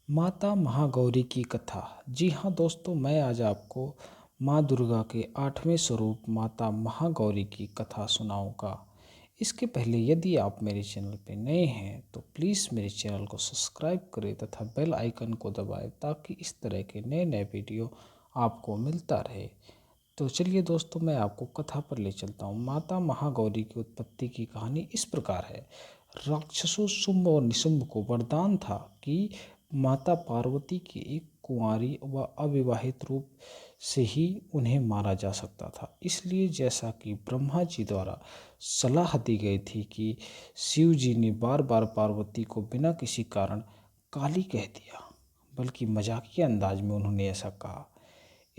माता महागौरी की कथा। जी हाँ दोस्तों, मैं आज आपको माँ दुर्गा के 8वें स्वरूप माता महागौरी की कथा सुनाऊंगा। इसके पहले यदि आप मेरे चैनल पर नए हैं तो प्लीज़ मेरे चैनल को सब्सक्राइब करें तथा बेल आइकन को दबाएं ताकि इस तरह के नए नए वीडियो आपको मिलता रहे। तो चलिए दोस्तों, मैं आपको कथा पर ले चलता हूँ। माता महागौरी की उत्पत्ति की कहानी इस प्रकार है। राक्षसों शुंभ और निशुंभ को वरदान था कि माता पार्वती के एक कुंवारी व अविवाहित रूप से ही उन्हें मारा जा सकता था। इसलिए जैसा कि ब्रह्मा जी द्वारा सलाह दी गई थी कि शिव जी ने बार बार पार्वती को बिना किसी कारण काली कह दिया, बल्कि मजाकिया अंदाज में उन्होंने ऐसा कहा।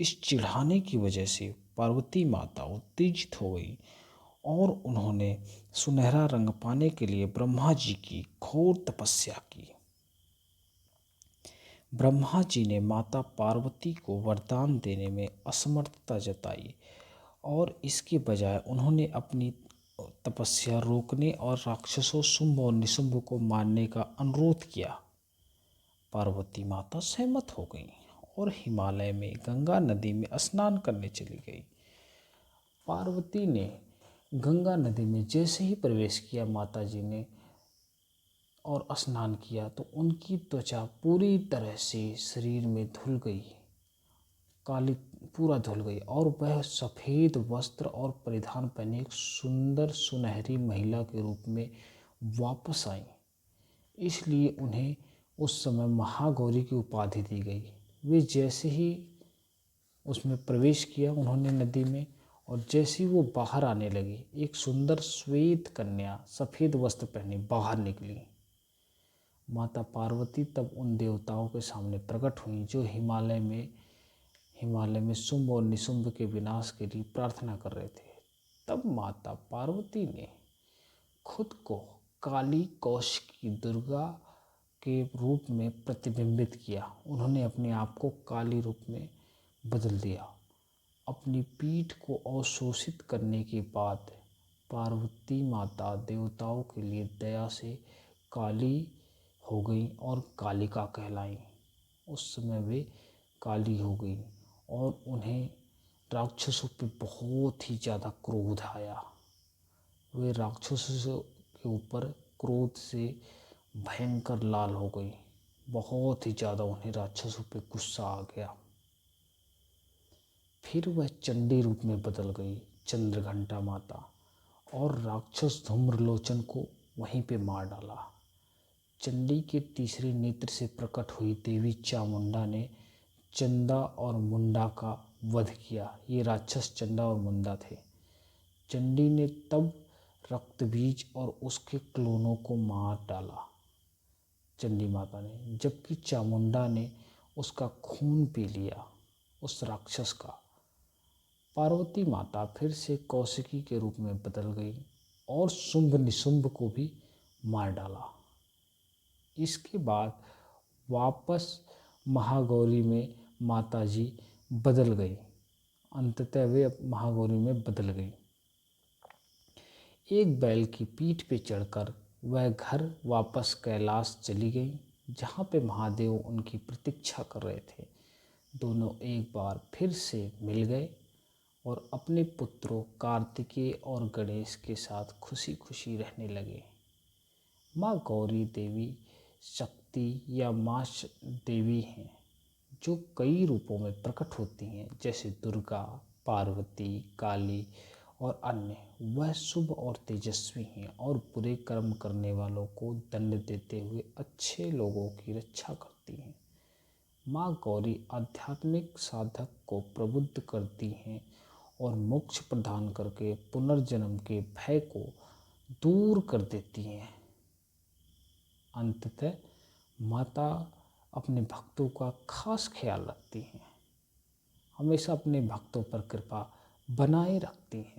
इस चिढ़ाने की वजह से पार्वती माता उत्तेजित हो गई और उन्होंने सुनहरा रंग पाने के लिए ब्रह्मा जी की घोर तपस्या की। ब्रह्मा जी ने माता पार्वती को वरदान देने में असमर्थता जताई और इसके बजाय उन्होंने अपनी तपस्या रोकने और राक्षसों शुंभ और निशुंभ को मारने का अनुरोध किया। पार्वती माता सहमत हो गई और हिमालय में गंगा नदी में स्नान करने चली गई। पार्वती ने गंगा नदी में जैसे ही प्रवेश किया माता जी ने और स्नान किया तो उनकी त्वचा पूरी तरह से शरीर में धुल गई, काली पूरा धुल गई और वह सफ़ेद वस्त्र और परिधान पहने एक सुंदर सुनहरी महिला के रूप में वापस आई। इसलिए उन्हें उस समय महागौरी की उपाधि दी गई। वे जैसे ही उसमें प्रवेश किया उन्होंने नदी में, और जैसे ही वो बाहर आने लगी एक सुंदर श्वेत कन्या सफ़ेद वस्त्र पहने बाहर निकली। माता पार्वती तब उन देवताओं के सामने प्रकट हुई जो हिमालय में शुंभ और निशुंभ के विनाश के लिए प्रार्थना कर रहे थे। तब माता पार्वती ने खुद को काली कौशिकी दुर्गा के रूप में प्रतिबिंबित किया। उन्होंने अपने आप को काली रूप में बदल दिया। अपनी पीठ को अवशोषित करने के बाद पार्वती माता देवताओं के लिए दया से काली हो गई और कालिका कहलाई। उस समय वे काली हो गई और उन्हें राक्षसों पे बहुत ही ज़्यादा क्रोध आया। वे राक्षसों के ऊपर क्रोध से भयंकर लाल हो गई। बहुत ही ज़्यादा उन्हें राक्षसों पे गुस्सा आ गया। फिर वह चंडी रूप में बदल गई, चंद्रघंटा माता, और राक्षस धूम्रलोचन को वहीं पे मार डाला। चंडी के तीसरे नेत्र से प्रकट हुई देवी चामुंडा ने चंदा और मुंडा का वध किया। ये राक्षस चंदा और मुंडा थे। चंडी ने तब रक्तबीज और उसके क्लोनों को मार डाला, चंडी माता ने, जबकि चामुंडा ने उसका खून पी लिया, उस राक्षस का। पार्वती माता फिर से कौशिकी के रूप में बदल गई और शुंभ निशुंभ को भी मार डाला। इसके बाद वापस महागौरी में माता जी बदल गई। अंततः वे महागौरी में बदल गई। एक बैल की पीठ पे चढ़कर वह घर वापस कैलाश चली गई, जहाँ पे महादेव उनकी प्रतीक्षा कर रहे थे। दोनों एक बार फिर से मिल गए और अपने पुत्रों कार्तिकेय और गणेश के साथ खुशी खुशी रहने लगे। माँ गौरी देवी शक्ति या माँ देवी हैं जो कई रूपों में प्रकट होती हैं, जैसे दुर्गा, पार्वती, काली और अन्य। वह शुभ और तेजस्वी हैं और बुरे कर्म करने वालों को दंड देते हुए अच्छे लोगों की रक्षा करती हैं। माँ गौरी आध्यात्मिक साधक को प्रबुद्ध करती हैं और मोक्ष प्रदान करके पुनर्जन्म के भय को दूर कर देती हैं। अंततः माता अपने भक्तों का खास ख्याल रखती हैं, हमेशा अपने भक्तों पर कृपा बनाए रखती हैं।